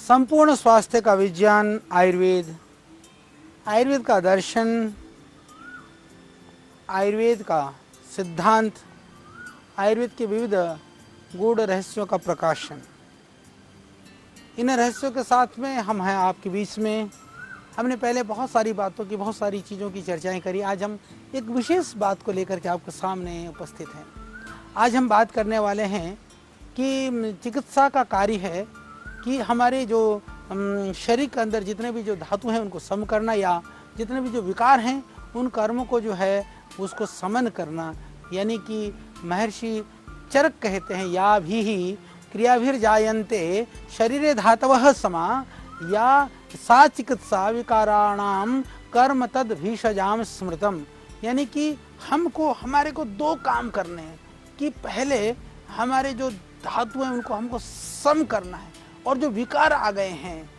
संपूर्ण स्वास्थ्य का विज्ञान आयुर्वेद, आयुर्वेद का दर्शन, आयुर्वेद का सिद्धांत, आयुर्वेद के विविध गूढ़ रहस्यों का प्रकाशन। इन रहस्यों के साथ में हम हैं आपके बीच में। हमने पहले बहुत सारी बातों की, बहुत सारी चीज़ों की चर्चाएं करी। आज हम एक विशेष बात को लेकर के आपके सामने उपस्थित हैं। आज हम बात करने वाले हैं कि चिकित्सा का कार्य है कि हमारे जो शरीर के अंदर जितने भी जो धातु हैं उनको सम करना, या जितने भी जो विकार हैं उन कर्मों को जो है उसको समन करना। यानी कि महर्षि चरक कहते हैं, या भी क्रियाभिर्जायन्ते शरीरे धातवः समा या सा चिकित्सा विकाराणाम कर्म तद भीषजाम स्मृतम। यानी कि हमारे को दो काम करने हैं कि पहले हमारे जो धातु हैं उनको हमको सम करना है, और जो विकार आ गए हैं,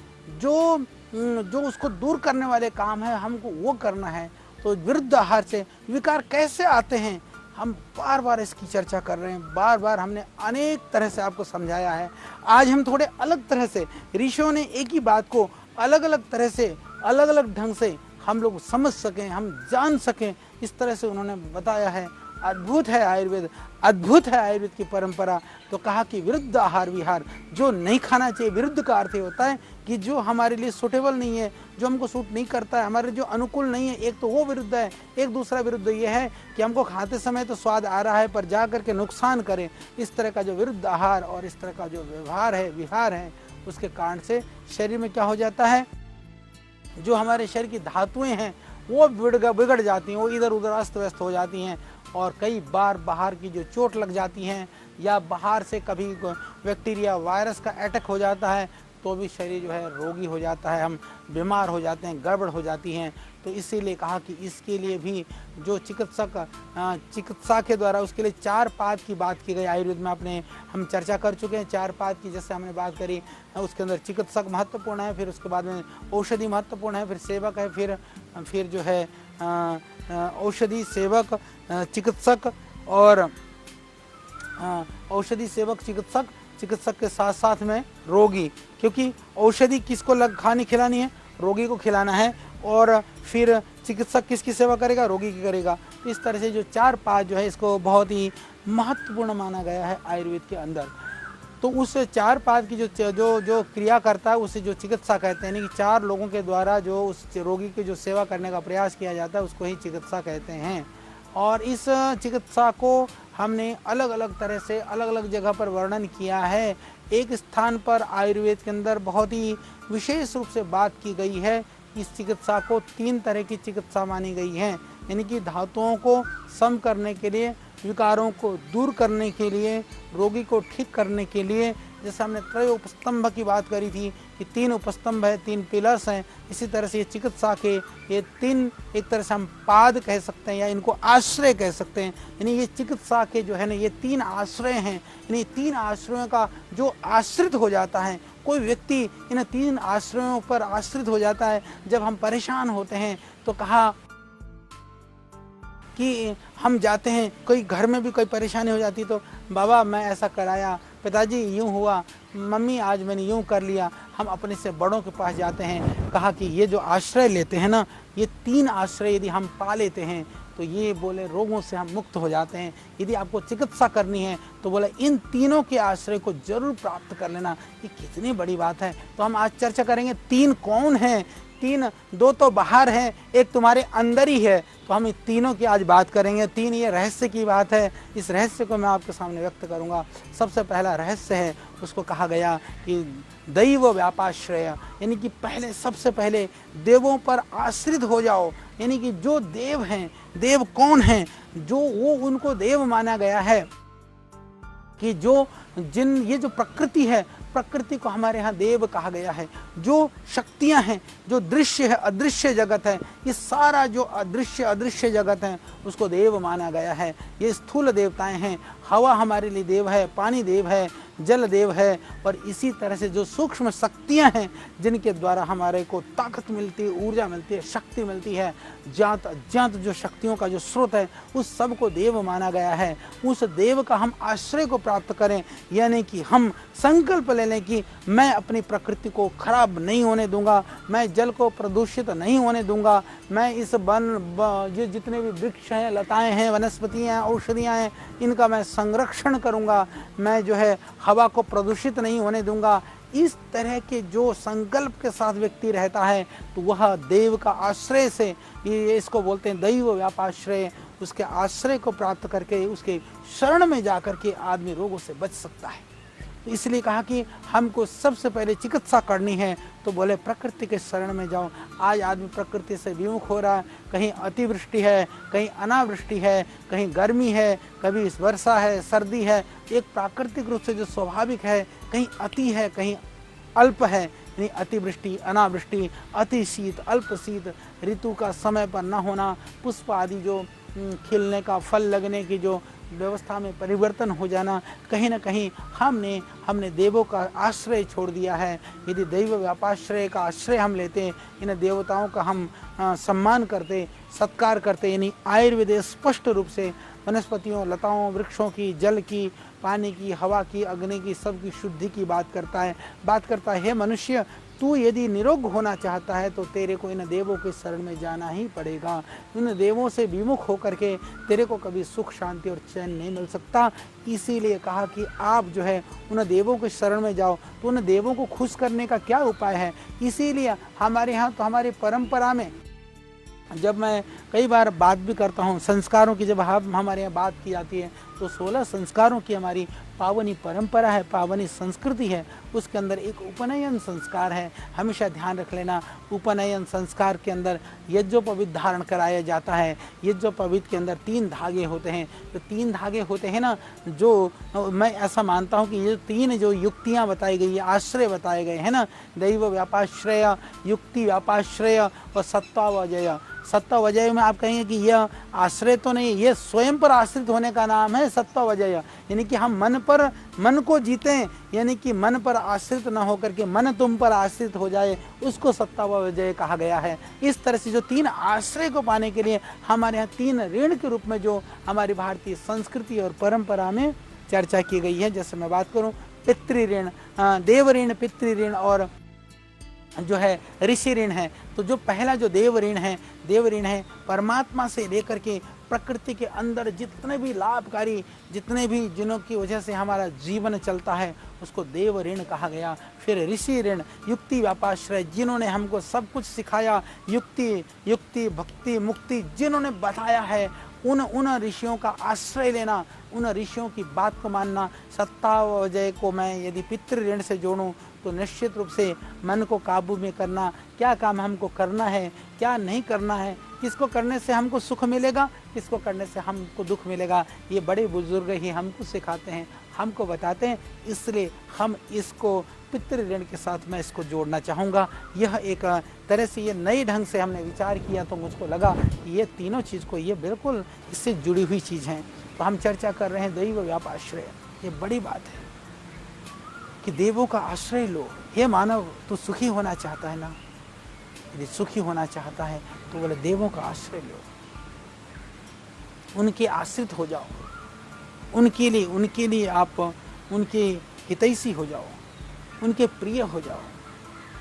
जो उसको दूर करने वाले काम है हमको वो करना है। तो विरुद्ध आहार से विकार कैसे आते हैं, हम बार बार इसकी चर्चा कर रहे हैं। बार बार हमने अनेक तरह से आपको समझाया है। आज हम थोड़े अलग तरह से, ऋषियों ने एक ही बात को अलग अलग तरह से, अलग अलग ढंग से हम लोग समझ सकें, हम जान सकें, इस तरह से उन्होंने बताया है। अद्भुत है आयुर्वेद, अद्भुत है आयुर्वेद की परंपरा। तो कहा कि विरुद्ध आहार विहार, जो नहीं खाना चाहिए। विरुद्ध का अर्थ होता है कि जो हमारे लिए सूटेबल नहीं है, जो हमको सूट नहीं करता है, हमारे जो अनुकूल नहीं है, एक तो वो विरुद्ध है। एक दूसरा विरुद्ध ये है कि हमको खाते समय तो स्वाद आ रहा है पर जा करके नुकसान करे। इस तरह का जो विरुद्ध आहार और इस तरह का जो व्यवहार है, विहार है, उसके कारण से शरीर में क्या हो जाता है, जो हमारे शरीर की धातुएं हैं वो बिगड़ जाती हैं, वो इधर उधर अस्त व्यस्त हो जाती हैं। और कई बार बाहर की जो चोट लग जाती हैं, या बाहर से कभी बैक्टीरिया वायरस का अटैक हो जाता है, तो भी शरीर जो है रोगी हो जाता है, हम बीमार हो जाते हैं, गड़बड़ हो जाती हैं। तो इसीलिए कहा कि इसके लिए भी जो चिकित्सा के द्वारा उसके लिए 4 पाद की बात की गई। आयुर्वेद में हम चर्चा कर चुके हैं 4 पाद की, जैसे हमने बात करी। उसके अंदर चिकित्सक महत्वपूर्ण है, फिर उसके बाद में औषधि महत्वपूर्ण है, फिर सेवक है, फिर जो है औषधि सेवक चिकित्सक, और औषधि सेवक चिकित्सक के साथ साथ में रोगी। क्योंकि औषधि किसको खानी खिलानी है, रोगी को खिलाना है, और फिर चिकित्सक किसकी सेवा करेगा, रोगी की करेगा। तो इस तरह से जो 4 पाद जो है इसको बहुत ही महत्वपूर्ण माना गया है आयुर्वेद के अंदर। तो उस 4 पाद की जो क्रिया करता है उसे जो चिकित्सा कहते हैं। यानी कि 4 लोगों के द्वारा जो उस रोगी की जो सेवा करने का प्रयास किया जाता है उसको ही चिकित्सा कहते हैं। और इस चिकित्सा को हमने अलग अलग तरह से अलग अलग जगह पर वर्णन किया है। एक स्थान पर आयुर्वेद के अंदर बहुत ही विशेष रूप से बात की गई है। इस चिकित्सा को 3 तरह की चिकित्सा मानी गई है। यानी कि धातुओं को सम करने के लिए, विकारों को दूर करने के लिए, रोगी को ठीक करने के लिए। जैसे हमने त्रय उपस्तंभ की बात करी थी कि 3 उपस्तंभ है, 3 पिलर्स हैं। इसी तरह से ये चिकित्सा के ये 3 एक तरह से हम पाद कह सकते हैं, या इनको आश्रय कह सकते हैं। यानी ये चिकित्सा के जो है ना ये 3 आश्रय हैं। यानी 3 आश्रयों का जो आश्रित हो जाता है, कोई व्यक्ति इन 3 आश्रयों पर आश्रित हो जाता है। जब हम परेशान होते हैं तो कहा कि हम जाते हैं, कोई घर में भी कोई परेशानी हो जाती तो बाबा मैं ऐसा कराया, पिताजी यूँ हुआ, मम्मी आज मैंने यूँ कर लिया। हम अपने से बड़ों के पास जाते हैं। कहा कि ये जो आश्रय लेते हैं ना, ये 3 आश्रय यदि हम पा लेते हैं तो ये बोले रोगों से हम मुक्त हो जाते हैं। यदि आपको चिकित्सा करनी है तो बोले इन तीनों के आश्रय को जरूर प्राप्त कर लेना। ये कितनी बड़ी बात है। तो हम आज चर्चा करेंगे 3 कौन हैं। 2 तो बाहर हैं, एक तुम्हारे अंदर ही है। तो हम इन तीनों की आज बात करेंगे। 3 ये रहस्य की बात है। इस रहस्य को मैं आपके सामने व्यक्त करूंगा। सबसे पहला रहस्य है, उसको कहा गया कि दैव व्यापाश्रय। यानी कि सबसे पहले देवों पर आश्रित हो जाओ। यानी कि जो देव हैं, देव कौन हैं, जो वो उनको देव माना गया है कि ये जो प्रकृति है, प्रकृति को हमारे यहाँ देव कहा गया है। जो शक्तियाँ हैं, जो दृश्य है, अदृश्य जगत है, ये सारा जो अदृश्य जगत है उसको देव माना गया है। ये स्थूल देवताएं हैं। हवा हमारे लिए देव है, पानी देव है, जल देव है। और इसी तरह से जो सूक्ष्म शक्तियाँ हैं जिनके द्वारा हमारे को ताकत मिलती है, ऊर्जा मिलती है, शक्ति मिलती है, ज्ञात अज्ञात जो शक्तियों का जो स्रोत है उस सब को देव माना गया है। उस देव का हम आश्रय को प्राप्त करें, यानी कि हम संकल्प ले लें कि मैं अपनी प्रकृति को खराब नहीं होने दूंगा, मैं जल को प्रदूषित नहीं होने दूंगा, मैं इस ये जितने भी वृक्ष हैं, लताएं हैं, वनस्पतियाँ हैं, औषधियाँ हैं, इनका मैं संरक्षण करूंगा, मैं जो है हवा को प्रदूषित नहीं होने दूंगा। इस तरह के जो संकल्प के साथ व्यक्ति रहता है तो वह देव का आश्रय से, ये इसको बोलते हैं दैव व्यापाश्रय, उसके आश्रय को प्राप्त करके उसके शरण में जाकर के आदमी रोगों से बच सकता है। तो इसलिए कहा कि हमको सबसे पहले चिकित्सा करनी है तो बोले प्रकृति के शरण में जाओ। आज आदमी प्रकृति से विमुख हो रहा है, कहीं अतिवृष्टि है, कहीं अनावृष्टि है, कहीं गर्मी है, कभी वर्षा है, सर्दी है, एक प्राकृतिक रूप से जो स्वाभाविक है, कहीं अति है, कहीं अल्प है, यानी अतिवृष्टि, अनावृष्टि, अति शीत, अल्प शीत, ऋतु का समय पर न होना, पुष्प आदि जो खिलने का, फल लगने की जो व्यवस्था में परिवर्तन हो जाना, कहीं ना कहीं हमने देवों का आश्रय छोड़ दिया है। यदि दैव व्यापाश्रय का आश्रय हम लेते, इन देवताओं का हम सम्मान करते, सत्कार करते, यानी आयुर्वेद स्पष्ट रूप से वनस्पतियों, लताओं, वृक्षों की, जल की, पानी की, हवा की, अग्नि की, सबकी शुद्धि की बात करता है। हे मनुष्य, तू यदि निरोग होना चाहता है तो तेरे को इन देवों के शरण में जाना ही पड़ेगा। उन देवों से विमुख होकर के तेरे को कभी सुख, शांति और चैन नहीं मिल सकता। इसीलिए कहा कि आप जो है उन देवों के शरण में जाओ। तो उन देवों को खुश करने का क्या उपाय है? इसीलिए हमारे यहाँ तो हमारी परंपरा में जब मैं कई बार बात भी करता हूँ संस्कारों की, जब हमारे यहाँ बात की जाती है तो 16 संस्कारों की हमारी पावनी परंपरा है, पावनी संस्कृति है। उसके अंदर एक उपनयन संस्कार है। हमेशा ध्यान रख लेना, उपनयन संस्कार के अंदर यज्ञोपवीत धारण कराया जाता है। यज्ञोपवीत के अंदर 3 धागे होते हैं। तो 3 धागे होते हैं ना, जो मैं ऐसा मानता हूँ कि ये 3 जो युक्तियाँ बताई गई है, आश्रय बताए गए हैं ना, दैव व्यापाश्रय, युक्ति व्यापाश्रय और सत्तावजय। सत्तावजय में आप कहेंगे कि यह आश्रय तो नहीं, ये स्वयं पर आश्रित होने का नाम है सत्तावजय, यानी कि हम मन को जीतें, यानी कि मन पर आश्रित न होकर के मन तुम पर आश्रित हो जाए, उसको सत्तावजय कहा गया है। इस तरह से जो 3 आश्रय को पाने के लिए हमारे यहाँ 3 ऋण के रूप में जो हमारी भारतीय संस्कृति और परंपरा में चर्चा की गई है। जैसे मैं बात करूँ पितृऋण, देव ऋण, पितृऋण और जो है ऋषि ऋण है। तो जो पहला जो देव ऋण है परमात्मा से लेकर के प्रकृति के अंदर जितने भी लाभकारी, जितने भी जिनों की वजह से हमारा जीवन चलता है, उसको देव ऋण कहा गया। फिर ऋषि ऋण, युक्ति व्यापाश्रय, जिन्होंने हमको सब कुछ सिखाया, युक्ति भक्ति मुक्ति जिन्होंने बताया है, उन ऋषियों का आश्रय लेना, उन ऋषियों की बात को मानना। सत्तावजय को मैं यदि पितृ ऋण से जोड़ूं तो निश्चित रूप से मन को काबू में करना, क्या काम हमको करना है, क्या नहीं करना है, किसको करने से हमको सुख मिलेगा, किसको करने से हमको दुख मिलेगा, ये बड़े बुजुर्ग ही हमको सिखाते हैं, हमको बताते हैं। इसलिए हम इसको पितृ ऋण के साथ मैं इसको जोड़ना चाहूँगा। यह एक तरह से ये नए ढंग से हमने विचार किया तो मुझको लगा कि ये तीनों चीज़ को, ये बिल्कुल इससे जुड़ी हुई चीज़ हैं। तो हम चर्चा कर रहे हैं दैव व्यापाश्रय। ये बड़ी बात है कि देवों का आश्रय लो। हे मानव, तू सुखी होना चाहता है ना, यदि सुखी होना चाहता है तो बोले देवों का आश्रय लो, उनके आश्रित हो जाओ, उनके लिए आप उनके हितैषी हो जाओ, उनके प्रिय हो जाओ।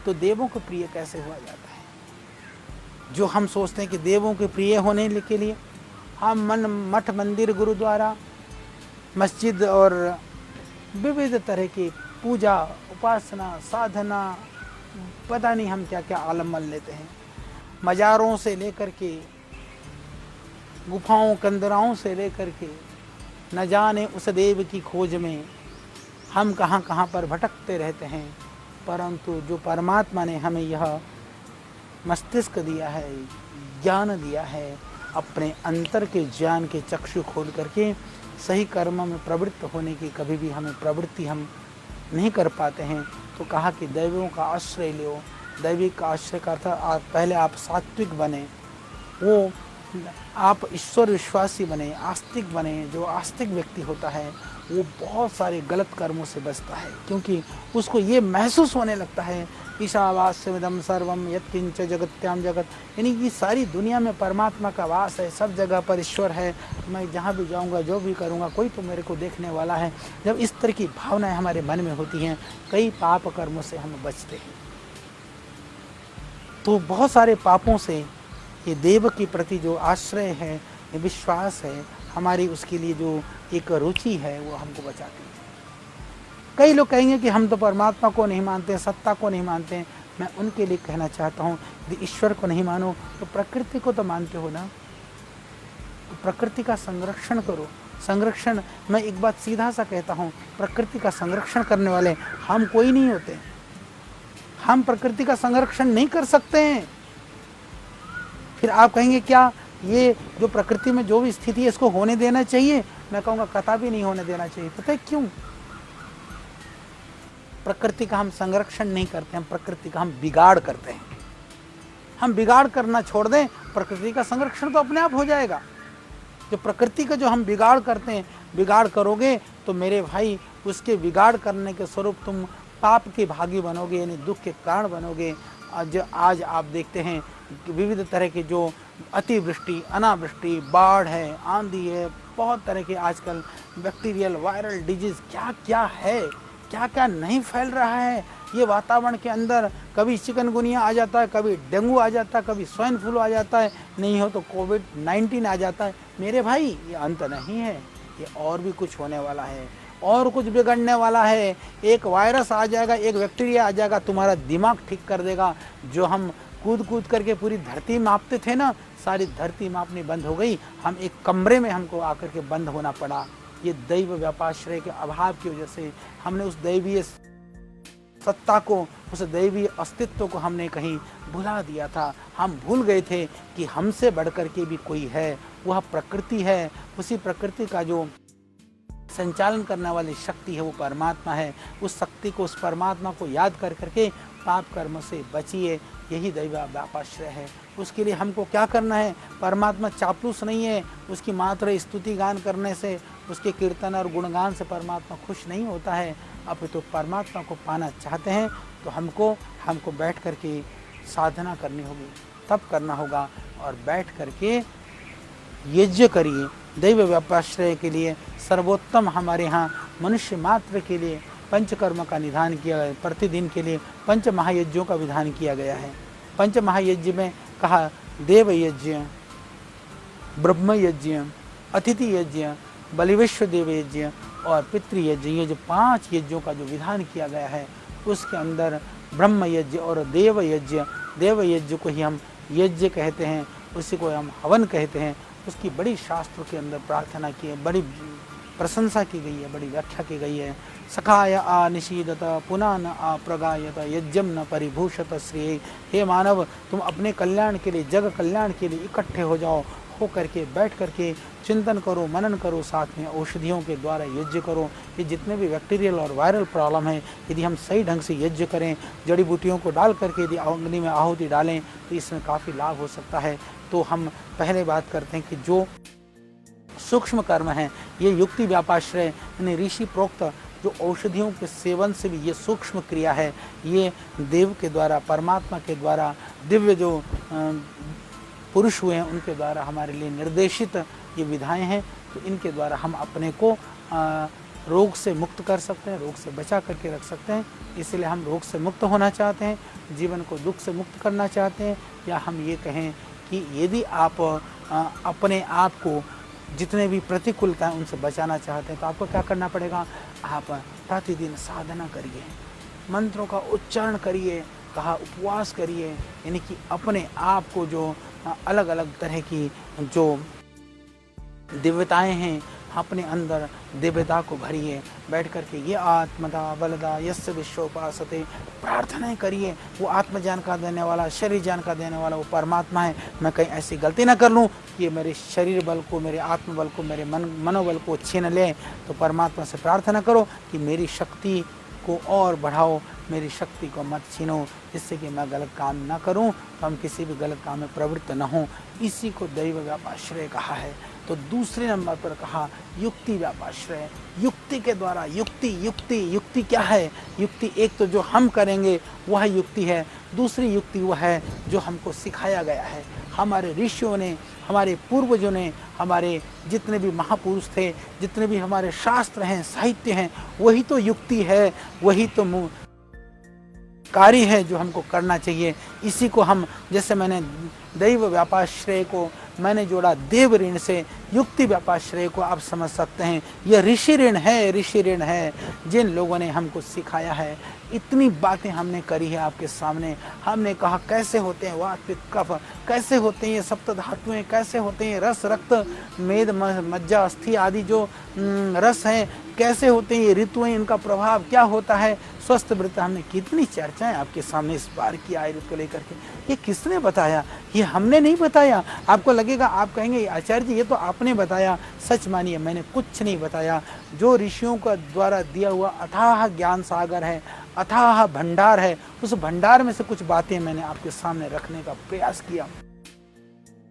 तो देवों को प्रिय कैसे हुआ जाता है? जो हम सोचते हैं कि देवों के प्रिय होने के लिए हम मठ मंदिर, गुरुद्वारा, मस्जिद और विविध तरह की पूजा, उपासना, साधना, पता नहीं हम क्या क्या आलम्बन लेते हैं। मज़ारों से लेकर के, गुफाओं कंदराओं से लेकर के, न जाने उस देव की खोज में हम कहाँ कहाँ पर भटकते रहते हैं। परंतु जो परमात्मा ने हमें यह मस्तिष्क दिया है, ज्ञान दिया है, अपने अंतर के ज्ञान के चक्षु खोल करके सही कर्म में प्रवृत्त होने की कभी भी हमें प्रवृत्ति हम नहीं कर पाते हैं। तो कहा कि दैवों का आश्रय लो। दैविक का आश्रय का अर्थ पहले आप सात्विक बने। वो आप ईश्वर विश्वासी बने, आस्तिक बने। जो आस्तिक व्यक्ति होता है वो बहुत सारे गलत कर्मों से बचता है, क्योंकि उसको ये महसूस होने लगता है ईशावास्यमिदं सर्वम यत्किंच जगत्याम जगत, यानी कि सारी दुनिया में परमात्मा का वास है, सब जगह पर ईश्वर है, मैं जहाँ भी जाऊँगा जो भी करूँगा कोई तो मेरे को देखने वाला है। जब इस तरह की भावनाएं हमारे मन में होती हैं, कई पाप कर्मों से हम बचते हैं। तो बहुत सारे पापों से ये देव के प्रति जो आश्रय है, विश्वास है हमारी, उसके लिए जो एक रुचि है वो हमको बचाती है। कई लोग कहेंगे कि हम तो परमात्मा को नहीं मानते, सत्ता को नहीं मानते। मैं उनके लिए कहना चाहता हूँ, यदि ईश्वर को नहीं मानो तो प्रकृति को तो मानते हो ना, तो प्रकृति का संरक्षण करो। संरक्षण, मैं एक बात सीधा सा कहता हूँ, प्रकृति का संरक्षण करने वाले हम कोई नहीं होते। हम प्रकृति का संरक्षण नहीं कर सकते हैं। फिर आप कहेंगे क्या ये जो प्रकृति में जो भी स्थिति है इसको होने देना चाहिए? मैं कहूँगा कतई नहीं होने देना चाहिए। पता है क्यों? प्रकृति का हम संरक्षण नहीं करते, हम प्रकृति का हम बिगाड़ करते हैं। हम बिगाड़ करना छोड़ दें, प्रकृति का संरक्षण तो अपने आप हो जाएगा। जो प्रकृति का जो हम बिगाड़ करते हैं, बिगाड़ करोगे तो मेरे भाई उसके बिगाड़ करने के स्वरूप तुम पाप के भागी बनोगे, यानी दुख के कारण बनोगे। आज आप देखते हैं कि विविध तरह के जो अतिवृष्टि, अनावृष्टि, बाढ़ है, आंधी है, बहुत तरह के आजकल बैक्टीरियल वायरल डिजीज क्या क्या है, क्या क्या नहीं फैल रहा है ये वातावरण के अंदर। कभी चिकनगुनिया आ जाता है, कभी डेंगू आ जाता है, कभी स्वाइन फ्लू आ जाता है, नहीं हो तो कोविड-19 आ जाता है। मेरे भाई ये अंत नहीं है, ये और भी कुछ होने वाला है, और कुछ बिगड़ने वाला है। एक वायरस आ जाएगा, एक बैक्टीरिया आ जाएगा, तुम्हारा दिमाग ठीक कर देगा। जो हम कूद कूद करके पूरी धरती मापते थे ना, सारी धरती मापनी बंद हो गई। हम एक कमरे में हमको आकर के बंद होना पड़ा। ये दैव व्यापाश्रय के अभाव की वजह से हमने उस दैवीय सत्ता को, उस दैवीय अस्तित्व को हमने कहीं भुला दिया था। हम भूल गए थे कि हमसे बढ़कर के भी कोई है, वह प्रकृति है। उसी प्रकृति का जो संचालन करने वाली शक्ति है वो परमात्मा है। उस शक्ति को, उस परमात्मा को याद कर करके पाप कर्म से बचिए। यही दैव व्यापाश्रय है। उसके लिए हमको क्या करना है? परमात्मा चापलूस नहीं है। उसकी मात्र स्तुति गान करने से, उसके कीर्तन और गुणगान से परमात्मा खुश नहीं होता है। अब तो परमात्मा को पाना चाहते हैं तो हमको बैठ करके साधना करनी होगी, तब करना होगा। और बैठ करके यज्ञ करिए। दैव व्यापाश्रय के लिए सर्वोत्तम हमारे यहाँ मनुष्य मात्र के लिए पंचकर्म का निधान किया गया। प्रतिदिन के लिए पंच महायज्ञों का विधान किया गया है। पंच महायज्ञ में कहा देव यज्ञ, ब्रह्म यज्ञ, अतिथि यज्ञ, बलिविश्व देव यज्ञ और पितृयज्ञ। ये जो 5 यज्ञों का जो विधान किया गया है, उसके अंदर ब्रह्म यज्ञ और देव यज्ञ को ही हम यज्ञ कहते हैं, उसी को हम हवन कहते हैं। उसकी बड़ी शास्त्रों के अंदर प्रार्थना की है, बड़ी प्रशंसा की गई है, बड़ी व्याख्या की गई है। सखाय आ निषीदत पुनः न आ प्रगायत यज्ञम न परिभूषत श्रेय। हे मानव, तुम अपने कल्याण के लिए, जग कल्याण के लिए इकट्ठे हो जाओ, हो करके बैठ करके चिंतन करो, मनन करो, साथ में औषधियों के द्वारा यज्ञ करो। ये जितने भी बैक्टीरियल और वायरल प्रॉब्लम है, यदि हम सही ढंग से यज्ञ करें, जड़ी बूटियों को डाल करके यदि अग्नि में आहुति डालें तो इसमें काफ़ी लाभ हो सकता है। तो हम पहले बात करते हैं कि जो सूक्ष्म कर्म है, ये युक्ति व्यापाश्रय यानी ऋषि प्रोक्त जो औषधियों के सेवन से भी ये सूक्ष्म क्रिया है, ये देव के द्वारा, परमात्मा के द्वारा, दिव्य जो पुरुष हुए हैं उनके द्वारा हमारे लिए निर्देशित ये विधाएं हैं। तो इनके द्वारा हम अपने को रोग से मुक्त कर सकते हैं, रोग से बचा करके रख सकते हैं। इसलिए हम रोग से मुक्त होना चाहते हैं, जीवन को दुख से मुक्त करना चाहते हैं, या हम ये कहें कि यदि आप अपने आप को जितने भी प्रतिकूलता हैं उनसे बचाना चाहते हैं तो आपको क्या करना पड़ेगा? आप प्रतिदिन साधना करिए, मंत्रों का उच्चारण करिए, कहा उपवास करिए, यानी कि अपने आप को जो अलग अलग तरह की जो दिव्यताएं हैं अपने अंदर दिव्यता को भरिए। बैठ करके ये आत्मदा बलदा यस्य विश्वोपासते प्रार्थनाएं करिए। वो आत्मज्ञान का देने वाला, शरीर ज्ञान का देने वाला वो परमात्मा है। मैं कहीं ऐसी गलती ना कर लूँ कि मेरे शरीर बल को, मेरे आत्मबल को, मेरे मनोबल को छीन ले। तो परमात्मा से प्रार्थना करो कि मेरी शक्ति को और बढ़ाओ, मेरी शक्ति को मत छीनो, जिससे कि मैं गलत काम ना करूं, तो हम किसी भी गलत काम में प्रवृत्त न हों। इसी को दैव व्यापाश्रय कहा है। तो दूसरे नंबर पर कहा युक्ति व्यापाश्रय। युक्ति के द्वारा, युक्ति क्या है? युक्ति एक तो जो हम करेंगे वह युक्ति है, दूसरी युक्ति वह है जो हमको सिखाया गया है। हमारे ऋषियों ने, हमारे पूर्वजों ने, हमारे जितने भी महापुरुष थे, जितने भी हमारे शास्त्र हैं, साहित्य हैं, वही तो युक्ति है, वही तो कार्य है जो हमको करना चाहिए। इसी को हम, जैसे मैंने दैव व्यापाश्रय को मैंने जोड़ा देव ऋण से, युक्ति व्यापाश्रय को आप समझ सकते हैं यह ऋषि ऋण है जिन लोगों ने हमको सिखाया है। इतनी बातें हमने करी है आपके सामने। हमने कहा कैसे होते हैं वात पित्त कफ, कैसे होते हैं ये सप्त धातुएं, कैसे होते हैं रस रक्त मेद मज्जा अस्थि आदि जो रस हैं, कैसे होते हैं ये ऋतुएं, इनका प्रभाव क्या होता है, स्वस्थ वृत्त। हमने कितनी चर्चाएं आपके सामने इस बार की आयुर्वेद को लेकर के। ये किसने बताया? ये हमने नहीं बताया। आपको लगेगा, आप कहेंगे आचार्य जी ये तो आपने बताया। सच मानिए मैंने कुछ नहीं बताया। जो ऋषियों का द्वारा दिया हुआ अथाह ज्ञान सागर है, अथाह भंडार है, उस भंडार में से कुछ बातें मैंने आपके सामने रखने का प्रयास किया।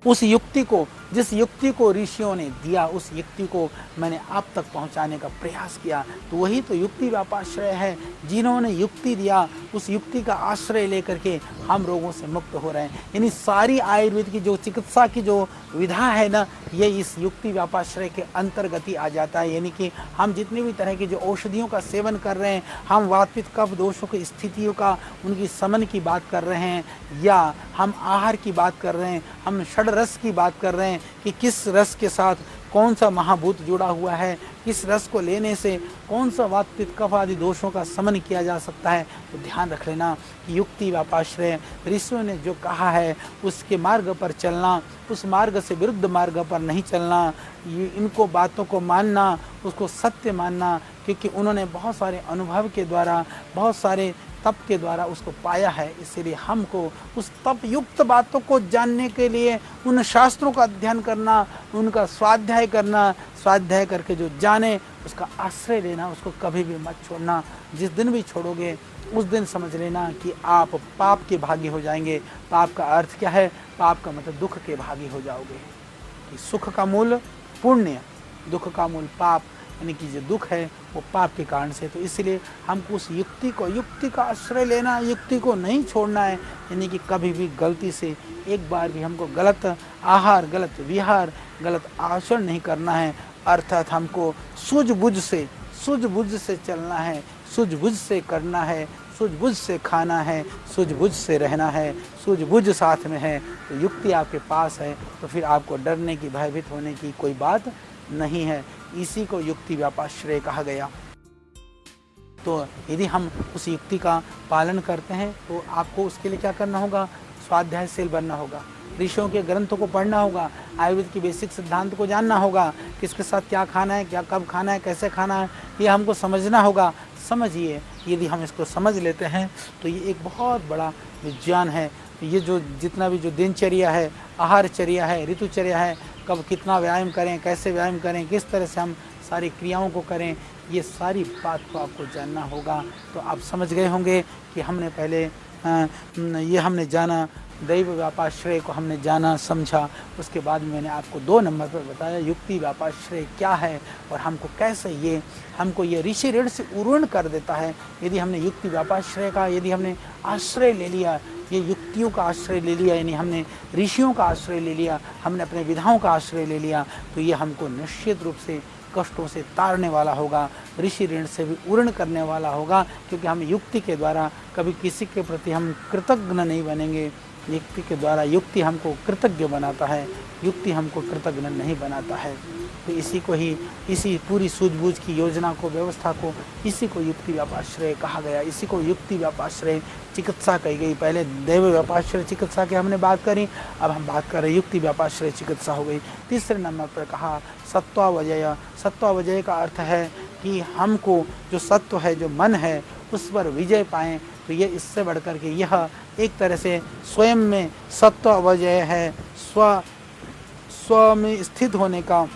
उस युक्ति को, जिस युक्ति को ऋषियों ने दिया, उस युक्ति को मैंने आप तक पहुंचाने का प्रयास किया। तो वही तो युक्ति व्यापाश्रय है। जिन्होंने युक्ति दिया, उस युक्ति का आश्रय लेकर के हम रोगों से मुक्त हो रहे हैं। यानी सारी आयुर्वेद की जो चिकित्सा की जो विधा है ना, ये इस युक्ति व्यापाश्रय के अंतर्गत ही आ जाता है। यानी कि हम जितनी भी तरह की जो औषधियों का सेवन कर रहे हैं, हम वात पित्त कफ दोषों की स्थितियों का, उनकी समन की बात कर रहे हैं, या हम आहार की बात कर रहे हैं, हम षड रस की बात कर रहे हैं कि किस रस के साथ कौन सा महाभूत जुड़ा हुआ है, किस रस को लेने से कौन सा वात पित्त कफ आदि दोषों का समन किया जा सकता है। तो ध्यान रख लेना कि युक्ति व्यापाश्रय ऋषियों ने जो कहा है उसके मार्ग पर चलना, उस मार्ग से विरुद्ध मार्ग पर नहीं चलना, इनको बातों को मानना, उसको सत्य मानना, क्योंकि उन्होंने बहुत सारे अनुभव के द्वारा, बहुत सारे तप के द्वारा उसको पाया है। इसीलिए हमको उस तप युक्त बातों को जानने के लिए उन शास्त्रों का अध्ययन करना, उनका स्वाध्याय करना, स्वाध्याय करके जो जाने उसका आश्रय लेना, उसको कभी भी मत छोड़ना। जिस दिन भी छोड़ोगे उस दिन समझ लेना कि आप पाप के भागी हो जाएंगे। पाप का अर्थ क्या है? पाप का मतलब दुख के भागी हो जाओगे। कि सुख का मूल पुण्य, दुख का मूल पाप, यानी कि जो दुख है वो पाप के कारण से। तो इसलिए हमको उस युक्ति को, युक्ति का आश्रय लेना, युक्ति को नहीं छोड़ना है। यानी कि कभी भी गलती से एक बार भी हमको गलत आहार, गलत विहार, गलत आचरण नहीं करना है। अर्थात हमको सूझबूझ से चलना है, सूझबूझ से करना है, सूझबूझ से खाना है, सूझबूझ से रहना है, सूझबूझ साथ में है। तो युक्ति आपके पास है तो फिर आपको डरने की, भयभीत होने की कोई बात नहीं है। इसी को युक्ति व्यापाश्रय कहा गया। तो यदि हम उस युक्ति का पालन करते हैं तो आपको उसके लिए क्या करना होगा? स्वाध्यायशील बनना होगा, ऋषियों के ग्रंथों को पढ़ना होगा, आयुर्वेद की बेसिक सिद्धांत को जानना होगा, किसके साथ क्या खाना है, क्या कब खाना है, कैसे खाना है, ये हमको समझना होगा। समझिए, यदि हम इसको समझ लेते हैं तो ये एक बहुत बड़ा विज्ञान है। ये जो जितना भी जो दिनचर्या है, आहारचर्या है, ऋतुचर्या है, कब कितना व्यायाम करें, कैसे व्यायाम करें, किस तरह से हम सारी क्रियाओं को करें, ये सारी बात को आपको जानना होगा। तो आप समझ गए होंगे कि हमने पहले ये हमने जाना, दैव व्यापाश्रय को हमने जाना, समझा। उसके बाद मैंने आपको 2 नंबर पर बताया युक्ति व्यापाश्रय क्या है और हमको कैसे ये हमको ये ऋषि ऋण से उर्ण कर देता है। यदि हमने युक्ति व्यापाश्रय का, यदि हमने आश्रय ले लिया, ये युक्तियों का आश्रय ले लिया, यानी हमने ऋषियों का आश्रय ले लिया, हमने अपने विधाओं का आश्रय ले लिया, तो ये हमको निश्चित रूप से कष्टों से तारने वाला होगा, ऋषि ऋण से भी उर्ण करने वाला होगा। क्योंकि हम युक्ति के द्वारा कभी किसी के प्रति हम कृतज्ञ नहीं बनेंगे। युक्ति के द्वारा, युक्ति हमको कृतज्ञ बनाता है, युक्ति हमको कृतज्ञ नहीं बनाता है। तो इसी को ही, इसी पूरी सूझबूझ की योजना को, व्यवस्था को, इसी को युक्ति व्यापाश्रय कहा गया। इसी को युक्ति व्यापाश्रय चिकित्सा कही गई। पहले दैव व्यापाश्रय चिकित्सा की हमने बात करी, अब हम बात कर रहे हैं युक्ति व्यापाश्रय चिकित्सा हो गई। तीसरे नंबर पर कहा सत्वावजय। सत्वावजय का अर्थ है कि हमको जो सत्व है, जो मन है, उस पर विजय पाएँ। तो ये इससे बढ़कर के यह एक तरह से स्वयं में सत्वावजय है, स्व में स्थित होने का,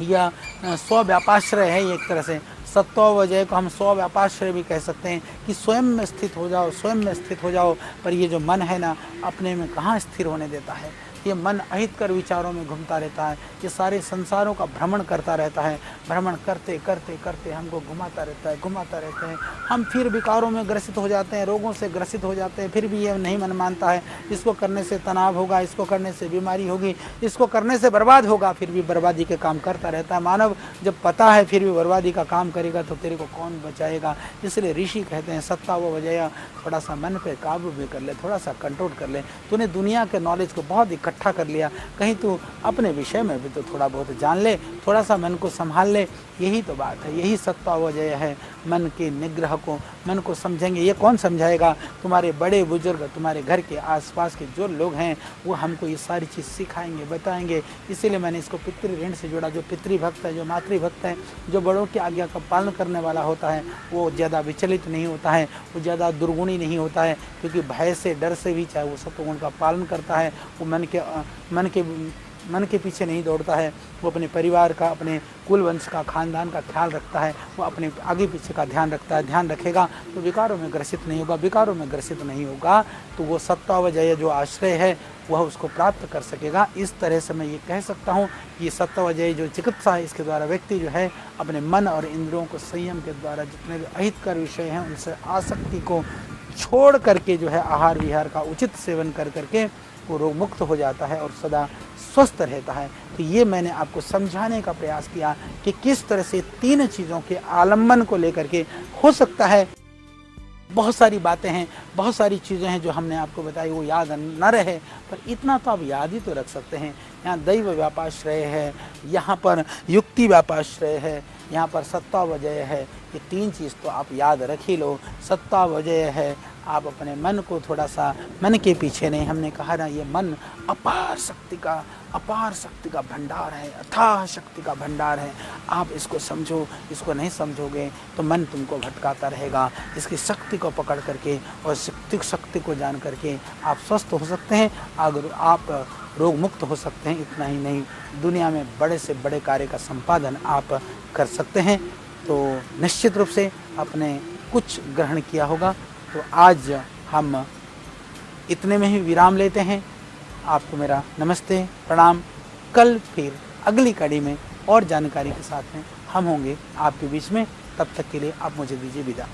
या स्व व्यापाश्रय है। एक तरह से सत्वावजय को हम स्व व्यापाश्रय भी कह सकते हैं कि स्वयं में स्थित हो जाओ, स्वयं में स्थित हो जाओ। पर ये जो मन है ना, अपने में कहाँ स्थिर होने देता है। ये मन अहितकर विचारों में घूमता रहता है, ये सारे संसारों का भ्रमण करता रहता है। भ्रमण करते करते करते हमको घुमाता रहता है, घुमाता रहता है। हम फिर विकारों में ग्रसित हो जाते हैं, रोगों से ग्रसित हो जाते हैं। फिर भी ये नहीं मन मानता है, इसको करने से तनाव होगा, इसको करने से बीमारी होगी, इसको करने से बर्बाद होगा, फिर भी बर्बादी के काम करता रहता है। मानव जब पता है फिर भी बर्बादी का काम करेगा तो तेरे को कौन बचाएगा। इसलिए ऋषि कहते हैं सत्तावजय, थोड़ा सा मन पे काबू भी कर ले, थोड़ा सा कंट्रोल कर ले। तूने दुनिया के नॉलेज को बहुत इकट्ठा कर लिया, कहीं तू अपने विषय में भी तो थोड़ा बहुत जान ले, थोड़ा सा मन को संभाल ले। यही तो बात है, यही सत्तावजय है। मन के निग्रह को, मन को समझेंगे। ये कौन समझाएगा? तुम्हारे बड़े बुजुर्ग, तुम्हारे घर के आसपास के जो लोग हैं वो हमको ये सारी चीज़ सिखाएंगे, बताएंगे। इसीलिए मैंने इसको पितृ ऋण से जोड़ा। जो पितृभक्त है, जो मातृभक्त है, जो बड़ों की आज्ञा का पालन करने वाला होता है, वो ज़्यादा विचलित नहीं होता है, वो ज़्यादा दुर्गुणी नहीं होता है। क्योंकि भय से, डर से भी चाहे वो सत्वगुण का पालन करता है, वो मन के पीछे नहीं दौड़ता है। वो अपने परिवार का, अपने कुल वंश का, खानदान का ख्याल रखता है। वो अपने आगे पीछे का ध्यान रखता है। ध्यान रखेगा तो विकारों में ग्रसित नहीं होगा। विकारों में ग्रसित नहीं होगा तो वो सत्तावजय जो आश्रय है वह उसको प्राप्त कर सकेगा। इस तरह से मैं ये कह सकता हूँ, ये सत्तावजय जो चिकित्सा है, इसके द्वारा व्यक्ति जो है अपने मन और इंद्रियों को संयम के द्वारा जितने भी अहितकर विषय हैं उनसे आसक्ति को छोड़ करके जो है आहार विहार का उचित सेवन कर करके वो रोग मुक्त हो जाता है और सदा स्वस्थ रहता है। तो ये मैंने आपको समझाने का प्रयास किया कि किस तरह से तीन चीज़ों के आलम्बन को लेकर के हो सकता है। बहुत सारी बातें हैं, बहुत सारी चीज़ें हैं जो हमने आपको बताई, वो याद न रहे, पर इतना तो आप याद ही तो रख सकते हैं। यहाँ दैव व्यापाश्रय है, यहाँ पर युक्ति व्यापाश्रय है, यहाँ पर सत्तावजय है। ये तीन चीज़ तो आप याद रख ही लो। सत्तावजय है, आप अपने मन को थोड़ा सा, मन के पीछे नहीं, हमने कहा ना ये मन अपार शक्ति का भंडार है, अथाह शक्ति का भंडार है। आप इसको समझो, इसको नहीं समझोगे तो मन तुमको भटकाता रहेगा। इसकी शक्ति को पकड़ करके और शक्ति को जान करके आप स्वस्थ हो सकते हैं, अगर आप रोग मुक्त हो सकते हैं। इतना ही नहीं, दुनिया में बड़े से बड़े कार्य का संपादन आप कर सकते हैं। तो निश्चित रूप से आपने कुछ ग्रहण किया होगा। तो आज हम इतने में ही विराम लेते हैं। आपको मेरा नमस्ते, प्रणाम। कल फिर अगली कड़ी में और जानकारी के साथ में हम होंगे आपके बीच में। तब तक के लिए आप मुझे दीजिए विदा।